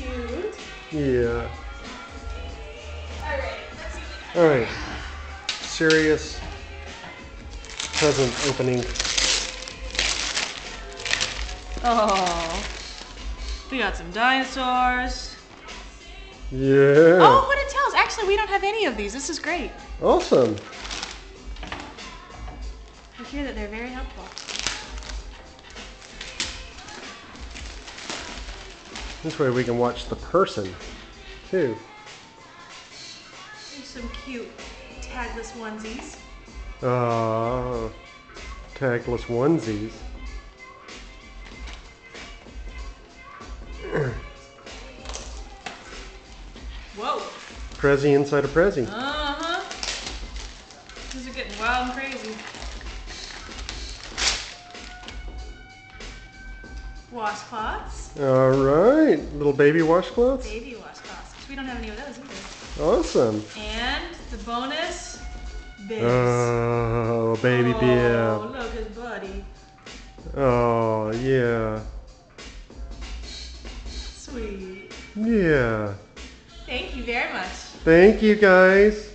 cute. Yeah. Alright, let's see what we got. Alright. Serious present opening. Oh, we got some dinosaurs. Yeah. Oh, Hooded Tails. Actually, we don't have any of these. This is great. Awesome. I hear that they're very helpful. This way we can watch the person too. Here's some cute tagless onesies. Tagless onesies. Whoa. Prezi inside a Prezi. Uh-huh. These are getting wild and crazy. Washcloths. Alright. Little baby washcloths. Baby washcloths. We don't have any of those either. Awesome. And the bonus bibs. Oh, baby Oh, bib. look, his buddy. Oh, yeah. Sweet. Yeah. Thank you very much. Thank you guys.